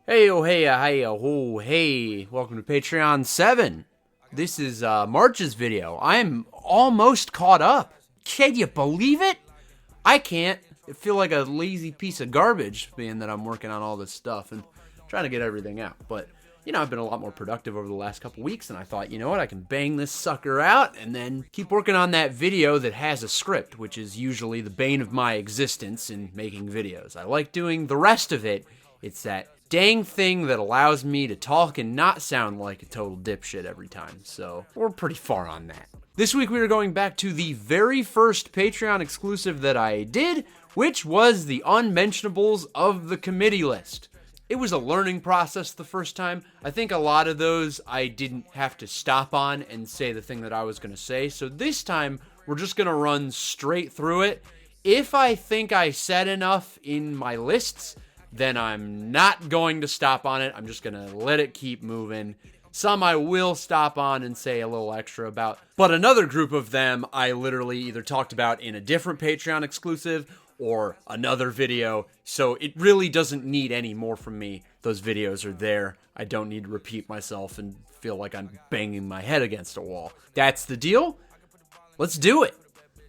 Hey, oh, hey, oh, hey, welcome to Patreon 7. This is March's video. I'm almost caught up. Can you believe it? I can't. I feel like a lazy piece of garbage, being that I'm working on all this stuff and trying to get everything out. But, you know, I've been a lot more productive over the last couple weeks, and I thought, you know what, I can bang this sucker out and then keep working on that video that has a script, which is usually the bane of my existence in making videos. I like doing the rest of it. It's that dang thing that allows me to talk and not sound like a total dipshit every time, so we're pretty far on that. This week we are going back to the very first Patreon exclusive that I did, which was the unmentionables of the committee list. It was a learning process the first time. I think a lot of those I didn't have to stop on and say the thing that I was going to say, so this time we're just going to run straight through it. If I think I said enough in my lists, then I'm not going to stop on it. I'm just going to let it keep moving. Some I will stop on and say a little extra about, but another group of them I literally either talked about in a different Patreon exclusive or another video, so it really doesn't need any more from me. Those videos are there. I don't need to repeat myself and feel like I'm banging my head against a wall. That's the deal. Let's do it.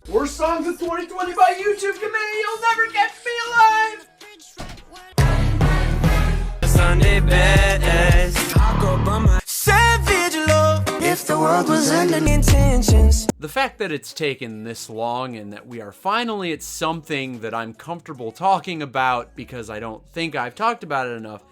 Worst songs of 2020 by YouTube Committee. You'll never catch me alive. Sunday best. I go by my savage love. If the world was under intentions. The fact that it's taken this long and that we are finally at something that I'm comfortable talking about because I don't think I've talked about it enough,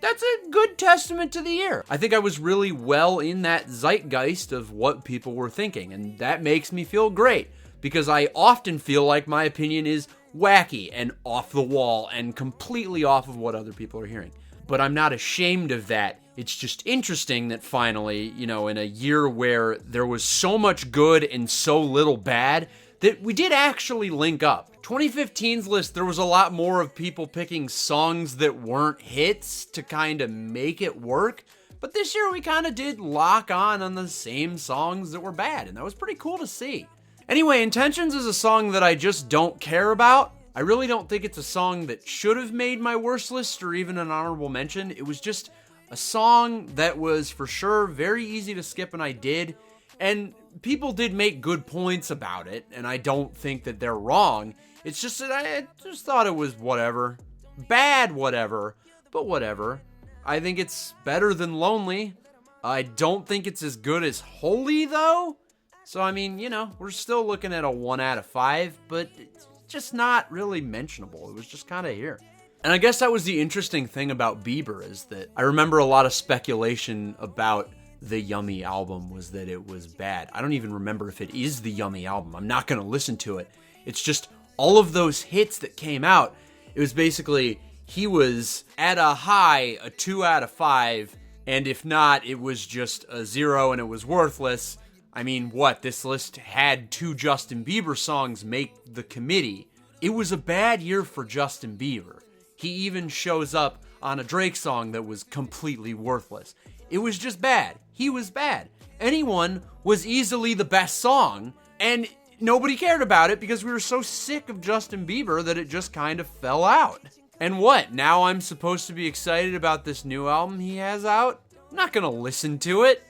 that's a good testament to the year. I think I was really well in that zeitgeist of what people were thinking, and that makes me feel great because I often feel like my opinion is wacky and off the wall and completely off of what other people are hearing. But I'm not ashamed of that. It's just interesting that finally, you know, in a year where there was so much good and so little bad, that we did actually link up. 2015's list, there was a lot more of people picking songs that weren't hits to kind of make it work. But this year we kind of did lock on the same songs that were bad, and that was pretty cool to see. Anyway, Intentions is a song that I just don't care about. I really don't think it's a song that should have made my worst list or even an honorable mention. It was just a song that was for sure very easy to skip, and I did. And people did make good points about it, and I don't think that they're wrong. It's just that I just thought it was whatever. Bad whatever, but whatever. I think it's better than Lonely. I don't think it's as good as Holy, though. So, I mean, you know, we're still looking at a 1 out of 5, but it's just not really mentionable. It was just kind of here. And I guess that was the interesting thing about Bieber, is that I remember a lot of speculation about the Yummy album was that it was bad. I don't even remember if it is the Yummy album. I'm not going to listen to it. It's just all of those hits that came out. It was basically, he was at a high, a 2 out of 5, and if not, it was just a 0 and it was worthless. I mean, what? This list had 2 Justin Bieber songs make the committee. It was a bad year for Justin Bieber. He even shows up on a Drake song that was completely worthless. It was just bad. He was bad. Anyone was easily the best song, and nobody cared about it because we were so sick of Justin Bieber that it just kind of fell out. And what? Now I'm supposed to be excited about this new album he has out? I'm not gonna listen to it.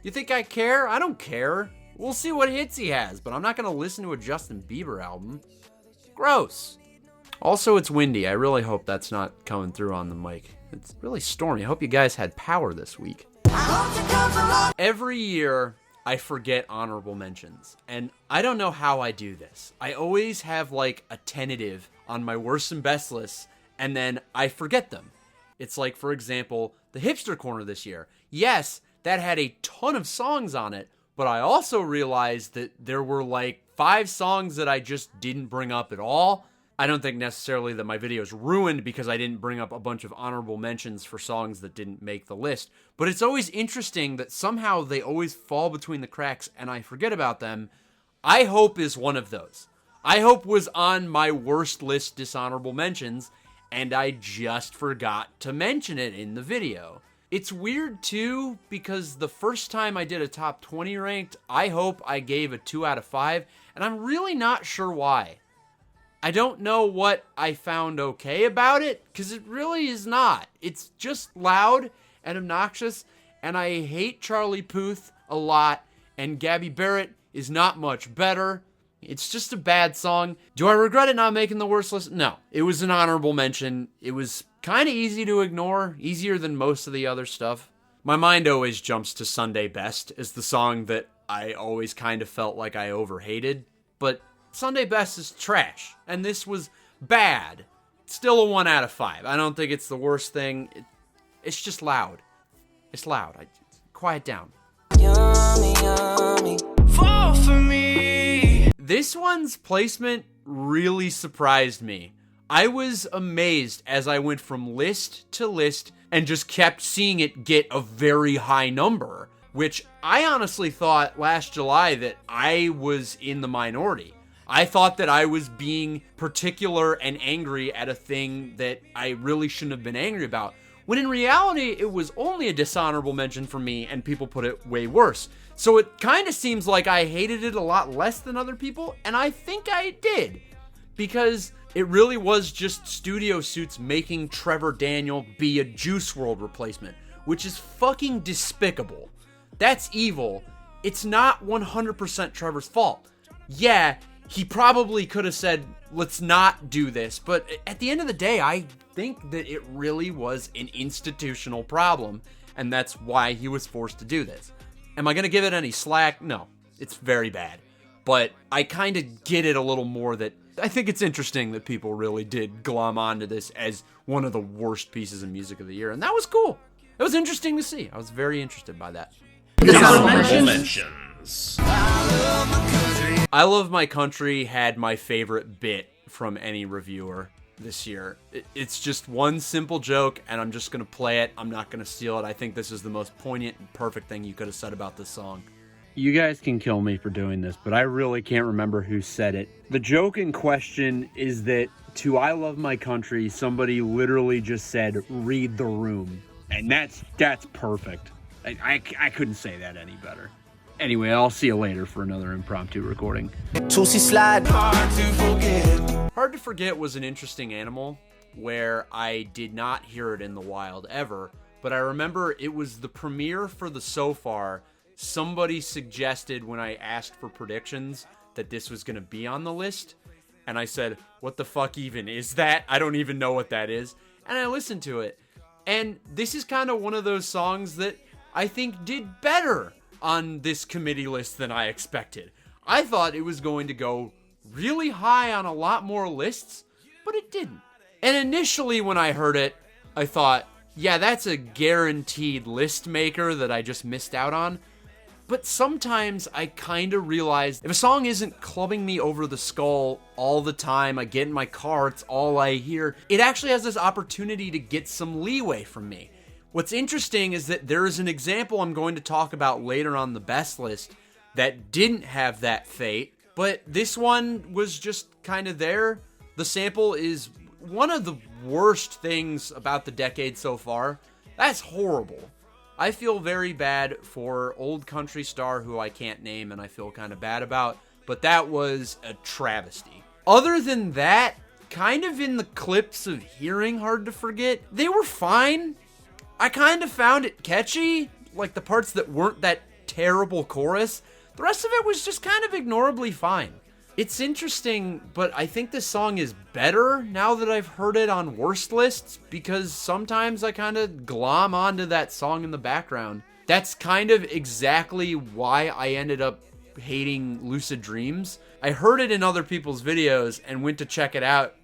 You think I care? I don't care. We'll see what hits he has, but I'm not going to listen to a Justin Bieber album. Gross. Also, it's windy. I really hope that's not coming through on the mic. It's really stormy. I hope you guys had power this week. Every year, I forget honorable mentions, and I don't know how I do this. I always have like a tentative on my worst and best lists, and then I forget them. It's like, for example, the Hipster Corner this year. Yes, that had a ton of songs on it, but I also realized that there were like 5 songs that I just didn't bring up at all. I don't think necessarily that my video is ruined because I didn't bring up a bunch of honorable mentions for songs that didn't make the list, but it's always interesting that somehow they always fall between the cracks and I forget about them. I Hope is one of those. I Hope was on my worst list dishonorable mentions, and I just forgot to mention it in the video. It's weird too, because the first time I did a top 20 ranked, I Hope I gave a 2 out of 5, and I'm really not sure why. I don't know what I found okay about it, because it really is not. It's just loud and obnoxious, and I hate Charlie Puth a lot, and Gabby Barrett is not much better. It's just a bad song. Do I regret it not making the worst list? No. It was an honorable mention. It was kind of easy to ignore, easier than most of the other stuff. My mind always jumps to Sunday Best as the song that I always kind of felt like I overhated, but Sunday Best is trash, and this was bad. Still a 1 out of 5. I don't think it's the worst thing. It's just loud. It's loud. Quiet down. Yummy, yummy. Fall for me. This one's placement really surprised me. I was amazed as I went from list to list and just kept seeing it get a very high number, which I honestly thought last July that I was in the minority. I thought that I was being particular and angry at a thing that I really shouldn't have been angry about, when in reality, it was only a dishonorable mention for me and people put it way worse. So it kind of seems like I hated it a lot less than other people, and I think I did, because it really was just Studio Suits making Trevor Daniel be a Juice WRLD replacement, which is fucking despicable. That's evil. It's not 100% Trevor's fault. Yeah, he probably could have said, let's not do this, but at the end of the day, I think that it really was an institutional problem, and that's why he was forced to do this. Am I going to give it any slack? No, it's very bad. But I kind of get it a little more that I think it's interesting that people really did glom onto this as one of the worst pieces of music of the year, and that was cool. It was interesting to see. I was very interested by that. Honorable mentions. I Love My Country had my favorite bit from any reviewer this year. It's just one simple joke, and I'm just going to play it. I'm not going to steal it. I think this is the most poignant and perfect thing you could have said about this song. You guys can kill me for doing this, but I really can't remember who said it. The joke in question is that to I Love My Country, somebody literally just said, read the room. And that's perfect. I couldn't say that any better. Anyway, I'll see you later for another impromptu recording. Tootsie slide. Hard to forget. Hard to Forget was an interesting animal where I did not hear it in the wild ever, but I remember it was the premiere for the So Far. Somebody suggested when I asked for predictions that this was going to be on the list, and I said, what the fuck even is that? I don't even know what that is. And I listened to it, and this is kind of one of those songs that I think did better on this committee list than I expected. I thought it was going to go really high on a lot more lists, but it didn't. And initially when I heard it, I thought, yeah, that's a guaranteed list maker that I just missed out on. But sometimes I kind of realize if a song isn't clubbing me over the skull all the time, I get in my car, it's all I hear, it actually has this opportunity to get some leeway from me. What's interesting is that there is an example I'm going to talk about later on the best list that didn't have that fate, but this one was just kind of there. The sample is one of the worst things about the decade so far. That's horrible. I feel very bad for old country star who I can't name and I feel kind of bad about, but that was a travesty. Other than that, kind of in the clips of hearing Hard to Forget, they were fine. I kind of found it catchy, like the parts that weren't that terrible chorus. The rest of it was just kind of ignorably fine. It's interesting, but I think this song is better now that I've heard it on worst lists, because sometimes I kind of glom onto that song in the background. That's kind of exactly why I ended up hating Lucid Dreams. I heard it in other people's videos and went to check it out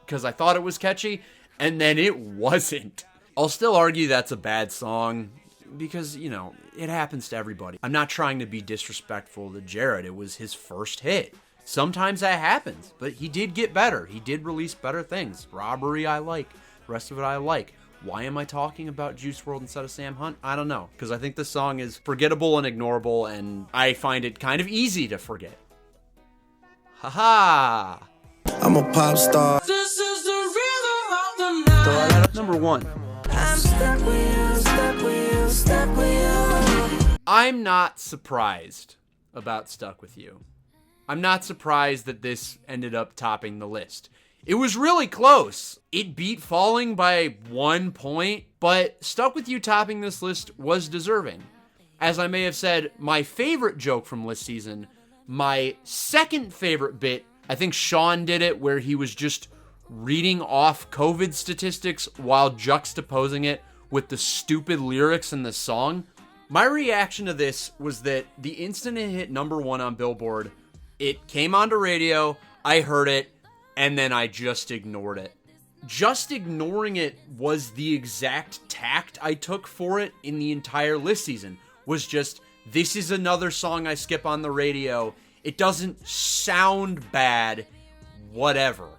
because I thought it was catchy, and then it wasn't. I'll still argue that's a bad song because, you know, it happens to everybody. I'm not trying to be disrespectful to Jared. It was his first hit. Sometimes that happens, but he did get better. He did release better things. Robbery I like. The rest of it I like. Why am I talking about Juice WRLD instead of Sam Hunt? I don't know, because I think this song is forgettable and ignorable, and I find it kind of easy to forget. Haha! I'm a pop star. This is the rhythm of the night. Number 1. I'm stuck with you, stuck with you, stuck with you. I'm not surprised about Stuck With You. I'm not surprised that this ended up topping the list. It was really close. It beat Falling by 1 point, but Stuck With You topping this list was deserving. As I may have said, my favorite joke from list season, my second favorite bit, I think Sean did it, where he was just reading off COVID statistics while juxtaposing it with the stupid lyrics in the song. My reaction to this was that the instant it hit number 1 on Billboard, it came onto radio, I heard it, and then I just ignored it. Just ignoring it was the exact tact I took for it in the entire list season. Was just, this is another song I skip on the radio. It doesn't sound bad, whatever.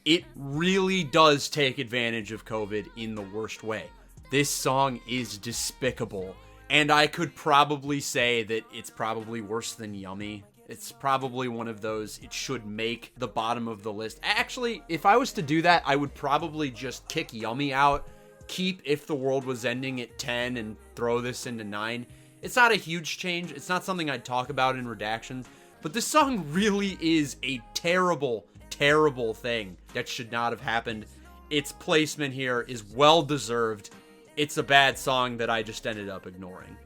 It really does take advantage of COVID in the worst way. This song is despicable, and I could probably say that it's probably worse than Yummy. It's probably one of those, it should make the bottom of the list. Actually, if I was to do that, I would probably just kick Yummy out, keep If the World Was Ending at 10, and throw this into 9. It's not a huge change. It's not something I'd talk about in redactions, but this song really is a terrible, terrible thing that should not have happened. Its placement here is well deserved. It's a bad song that I just ended up ignoring.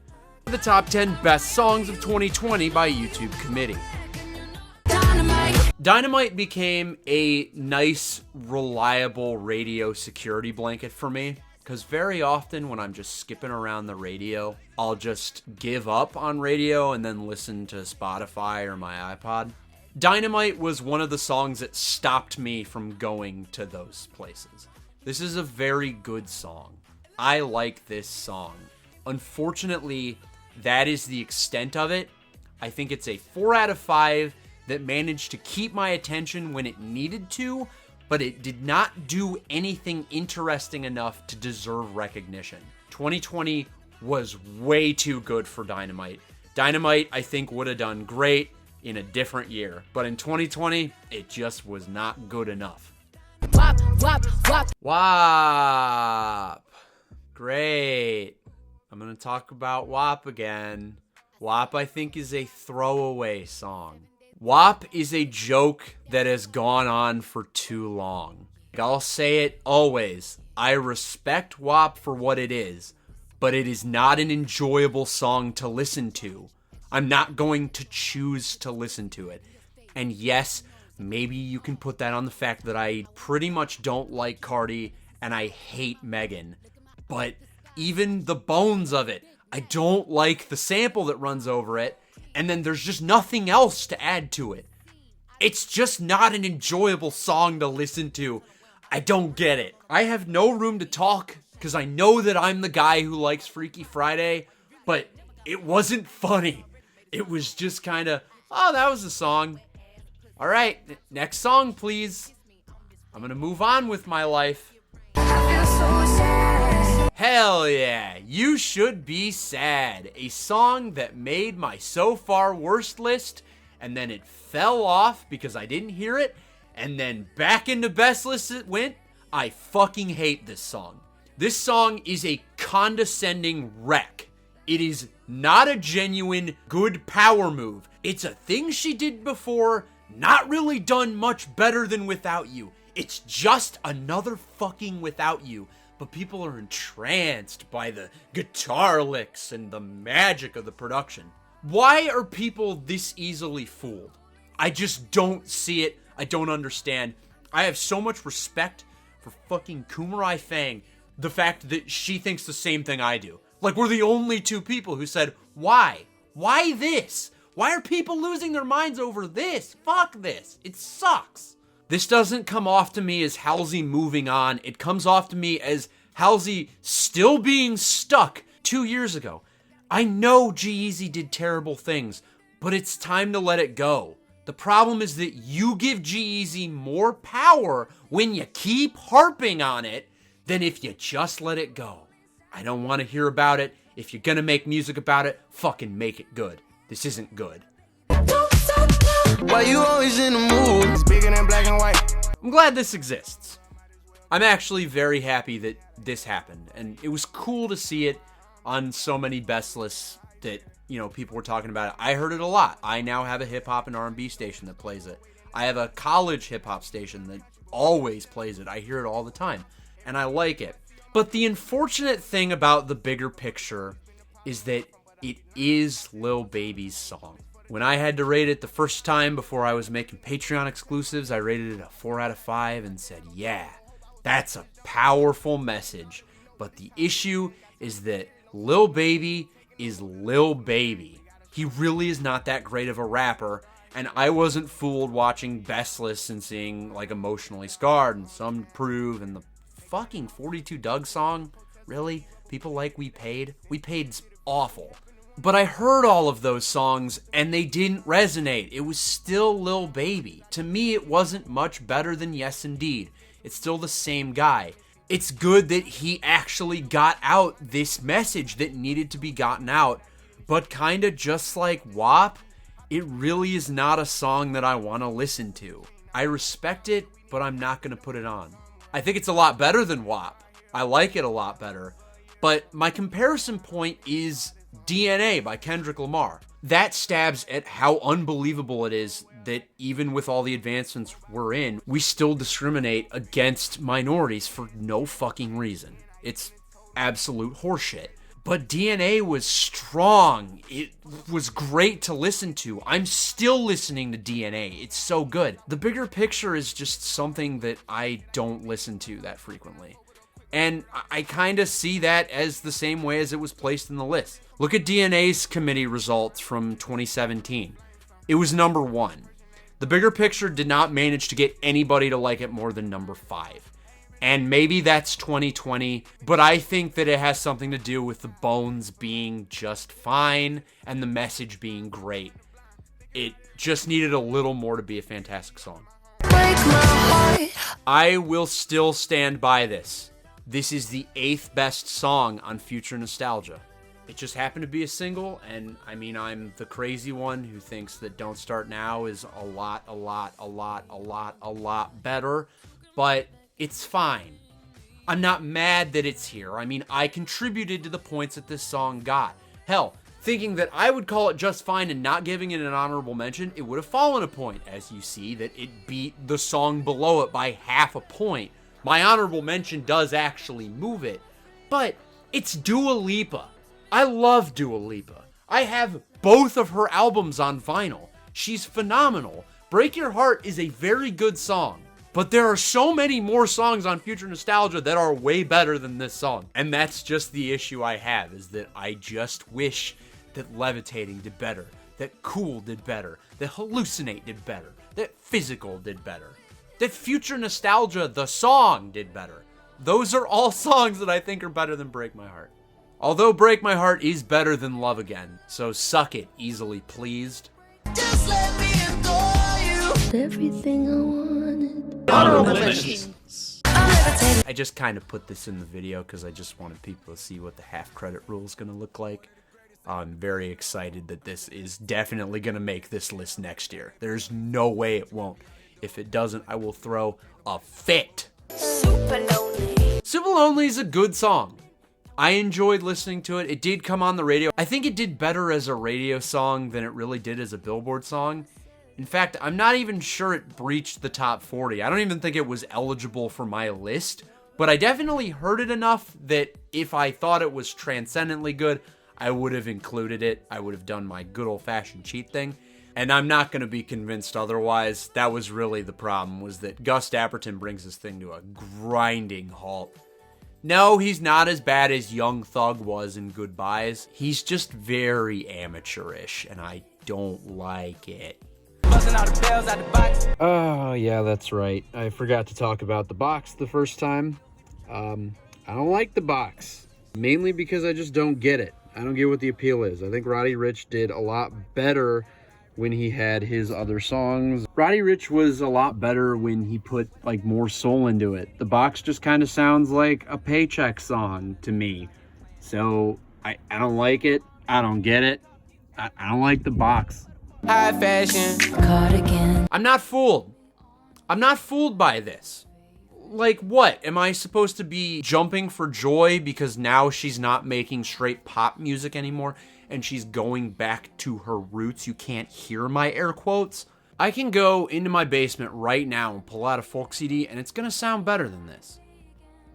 The top 10 best songs of 2020 by YouTube Committee. Dynamite became a nice, reliable radio security blanket for me, because very often when I'm just skipping around the radio, I'll just give up on radio and then listen to Spotify or my iPod. Dynamite was one of the songs that stopped me from going to those places. This is a very good song. I like this song. Unfortunately, that is the extent of it. I think it's a 4 out of 5 that managed to keep my attention when it needed to, but it did not do anything interesting enough to deserve recognition. 2020 was way too good for Dynamite. Dynamite, I think, would have done great in a different year, but in 2020, it just was not good enough. WAP. Great. I'm going to talk about WAP again. WAP, I think, is a throwaway song. WAP is a joke that has gone on for too long. I'll say it always. I respect WAP for what it is, but it is not an enjoyable song to listen to. I'm not going to choose to listen to it. And yes, maybe you can put that on the fact that I pretty much don't like Cardi and I hate Megan. But even the bones of it, I don't like the sample that runs over it, and then there's just nothing else to add to it. It's just not an enjoyable song to listen to. I don't get it. I have no room to talk because I know that I'm the guy who likes Freaky Friday, but it wasn't funny. It was just kind of, oh, that was a song. All right, next song, please. I'm going to move on with my life. Hell yeah, You Should Be Sad, a song that made my so far worst list, and then it fell off because I didn't hear it, and then back into best list it went. I fucking hate this song. This song is a condescending wreck. It is not a genuine good power move. It's a thing she did before, not really done much better than Without You. It's just another fucking Without You. But people are entranced by the guitar licks and the magic of the production. Why are people this easily fooled? I just don't see it. I don't understand. I have so much respect for fucking Kumarai Fang. The fact that she thinks the same thing I do. Like, we're the only two people who said, why? Why this? Why are people losing their minds over this? Fuck this. It sucks. This doesn't come off to me as Halsey moving on. It comes off to me as Halsey still being stuck 2 years ago. I know G-Eazy did terrible things, but it's time to let it go. The problem is that you give G-Eazy more power when you keep harping on it than if you just let it go. I don't want to hear about it. If you're gonna make music about it, fucking make it good. This isn't good. Why you always in the mood? It's bigger than black and white. I'm glad this exists. I'm actually very happy that this happened, and it was cool to see it on so many best lists that, you know, people were talking about it. I heard it a lot. I now have a hip-hop and R&B station that plays it. I have a college hip-hop station that always plays it. I hear it all the time, and I like it. But the unfortunate thing about The Bigger Picture is that it is Lil Baby's song. When I had to rate it the first time before I was making Patreon exclusives, I rated it a 4 out of 5 and said, yeah, that's a powerful message. But the issue is that Lil Baby is Lil Baby. He really is not that great of a rapper, and I wasn't fooled watching Bestless and seeing like Emotionally Scarred and Some to Prove and the fucking 42 Doug song. Really? People like We Paid? We Paid's awful. But I heard all of those songs and they didn't resonate. It was still Lil Baby. To me, it wasn't much better than Yes Indeed. It's still the same guy. It's good that he actually got out this message that needed to be gotten out. But kinda just like WAP, it really is not a song that I want to listen to. I respect it, but I'm not going to put it on. I think it's a lot better than WAP. I like it a lot better. But my comparison point is DNA by Kendrick Lamar. That stabs at how unbelievable it is that even with all the advancements we're in, we still discriminate against minorities for no fucking reason. It's absolute horseshit. But DNA was strong. It was great to listen to. I'm still listening to DNA. It's so good. The Bigger Picture is just something that I don't listen to that frequently. And I kind of see that as the same way as it was placed in the list. Look at DNA's committee results from 2017. It was number 1. The Bigger Picture did not manage to get anybody to like it more than number 5. And maybe that's 2020, but I think that it has something to do with the bones being just fine and the message being great. It just needed a little more to be a fantastic song. I will still stand by this. This is the 8th best song on Future Nostalgia. It just happened to be a single, and I mean, I'm the crazy one who thinks that Don't Start Now is a lot better, but it's fine. I'm not mad that it's here. I mean, I contributed to the points that this song got. Hell, thinking that I would call it just fine and not giving it an honorable mention, it would have fallen a point. As you see, that it beat the song below it by half a point. My honorable mention does actually move it, but it's Dua Lipa. I love Dua Lipa. I have both of her albums on vinyl. She's phenomenal. Break Your Heart is a very good song. But there are so many more songs on Future Nostalgia that are way better than this song. And that's just the issue I have, is that I just wish that Levitating did better, that Cool did better, that Hallucinate did better, that Physical did better, that Future Nostalgia, the song, did better. Those are all songs that I think are better than Break My Heart. Although Break My Heart is better than Love Again, so suck it, Easily Pleased. Just let me adore you. Everything I wanted. Honorable mentions. I just kind of put this in the video because I just wanted people to see what the half credit rule is going to look like. I'm very excited that this is definitely going to make this list next year. There's no way it won't. If it doesn't, I will throw a fit. Super lonely. Super Lonely is a good song. I enjoyed listening to it. It did come on the radio. I think it did better as a radio song than it really did as a Billboard song. In fact, I'm not even sure it breached the top 40. I don't even think it was eligible for my list, but I definitely heard it enough that if I thought it was transcendently good, I would have included it. I would have done my good old-fashioned cheat thing, and I'm not going to be convinced otherwise. That was really the problem, was that Gus Dapperton brings this thing to a grinding halt. No, he's not as bad as Young Thug was in Goodbyes. He's just very amateurish, and I don't like it. Oh, yeah, that's right. I forgot to talk about the box the first time. I don't like the box. Mainly because I just don't get it. I don't get what the appeal is. I think Roddy Ricch did a lot better when he had his other songs. Roddy Ricch was a lot better when he put like more soul into it. The box just kind of sounds like a Paycheck song to me. So I don't like it. I don't get it. I don't like the box. High fashion. Cardigan. I'm not fooled. I'm not fooled by this. Like, what? Am I supposed to be jumping for joy because now she's not making straight pop music anymore and she's going back to her roots? You can't hear my air quotes. I can go into my basement right now and pull out a folk CD, and it's gonna sound better than this.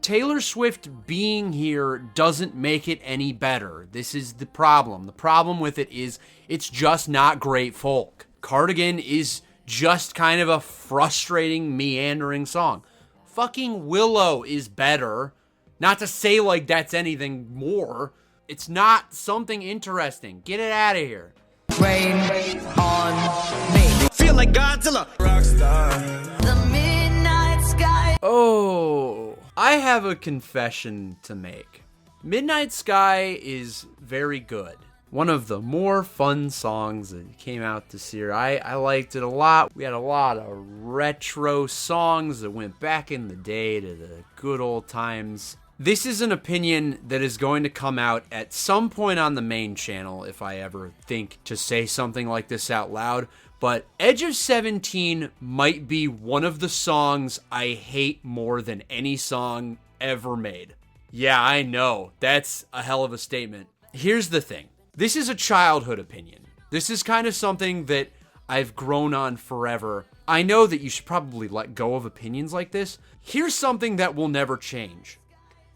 Taylor Swift being here doesn't make it any better. This is the problem. The problem with it is it's just not great folk. Cardigan is just kind of a frustrating, meandering song. Fucking Willow is better. Not to say like that's anything more. It's not something interesting. Get it out of here. Rain on me. Feel like Godzilla. Rockstar. The midnight sky. Oh, I have a confession to make. Midnight Sky is very good. One of the more fun songs that came out this year. I liked it a lot. We had a lot of retro songs that went back in the day to the good old times. This is an opinion that is going to come out at some point on the main channel if I ever think to say something like this out loud. But Edge of 17 might be one of the songs I hate more than any song ever made. Yeah, I know. That's a hell of a statement. Here's the thing. This is a childhood opinion. This is kind of something that I've grown on forever. I know that you should probably let go of opinions like this. Here's something that will never change.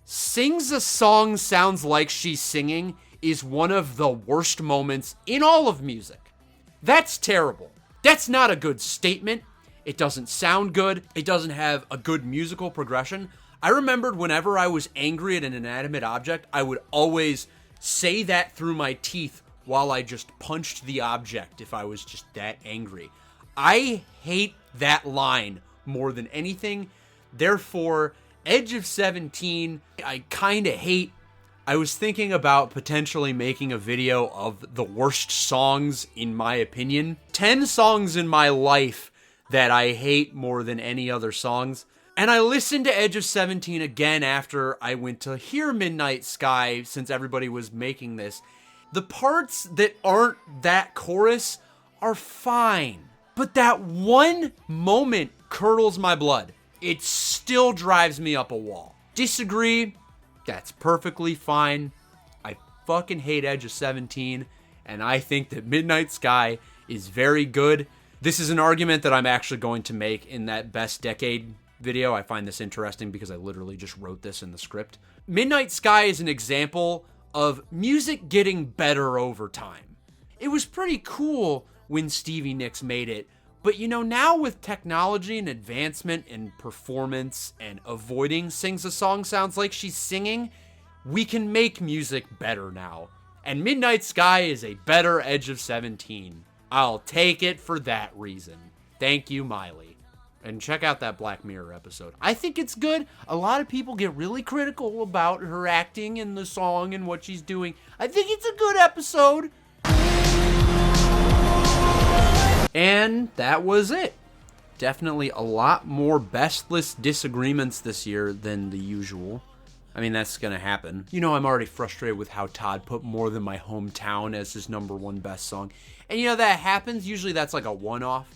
Sings a song sounds like she's singing is one of the worst moments in all of music. That's terrible. That's not a good statement. It doesn't sound good. It doesn't have a good musical progression. I remembered whenever I was angry at an inanimate object, I would always say that through my teeth while I just punched the object if I was just that angry. I hate that line more than anything. Therefore, Edge of 17, I kind of hate. I was thinking about potentially making a video of the worst songs in my opinion. 10 songs in my life that I hate more than any other songs. And I listened to Edge of 17 again after I went to hear Midnight Sky since everybody was making this. The parts that aren't that chorus are fine. But that one moment curdles my blood. It still drives me up a wall. Disagree? That's perfectly fine. I fucking hate Edge of 17, and I think that Midnight Sky is very good. This is an argument that I'm actually going to make in that Best Decade video. I find this interesting because I literally just wrote this in the script. Midnight Sky is an example of music getting better over time. It was pretty cool when Stevie Nicks made it, but you know, now with technology and advancement and performance and avoiding sings a song sounds like she's singing, we can make music better now. And Midnight Sky is a better Edge of 17. I'll take it for that reason. Thank you, Miley. And check out that Black Mirror episode. I think it's good. A lot of people get really critical about her acting in the song and what she's doing. I think it's a good episode. And that was it. Definitely a lot more best list disagreements this year than the usual. I mean, that's gonna happen. You know, I'm already frustrated with how Todd put More Than My Hometown as his #1 best song. And you know, that happens. Usually that's like a one-off.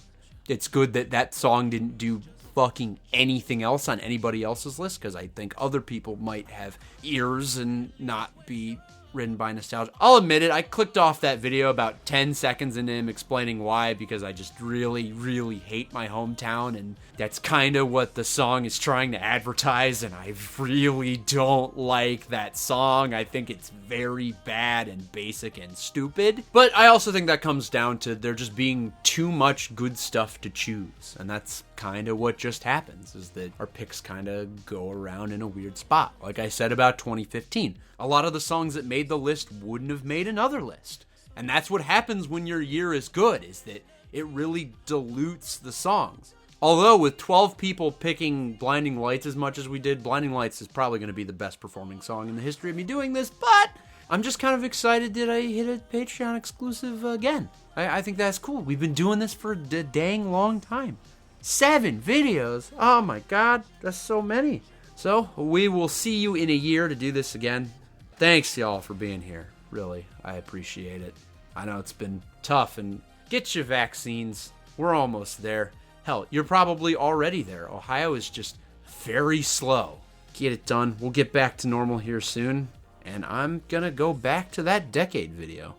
It's good that that song didn't do fucking anything else on anybody else's list, because I think other people might have ears and not be ridden by nostalgia. I'll admit it, I clicked off that video about 10 seconds into him explaining why, because I just really, really hate my hometown, and that's kind of what the song is trying to advertise, and I really don't like that song. I think it's very bad and basic and stupid, but I also think that comes down to there just being too much good stuff to choose, and that's kind of what just happens, is that our picks kind of go around in a weird spot. Like I said about 2015, a lot of the songs that made the list wouldn't have made another list. And that's what happens when your year is good, is that it really dilutes the songs. Although with 12 people picking Blinding Lights as much as we did, Blinding Lights is probably going to be the best performing song in the history of me doing this, but I'm just kind of excited that I hit a Patreon exclusive again. I think that's cool. We've been doing this for a dang long time. 7 videos. Oh my god, that's so many. So we will see you in a year to do this again. Thanks y'all for being here. Really, I appreciate it. I know it's been tough, and get your vaccines. We're almost there. Hell, you're probably already there. Ohio is just very slow. Get it done. We'll get back to normal here soon, and I'm gonna go back to that decade video.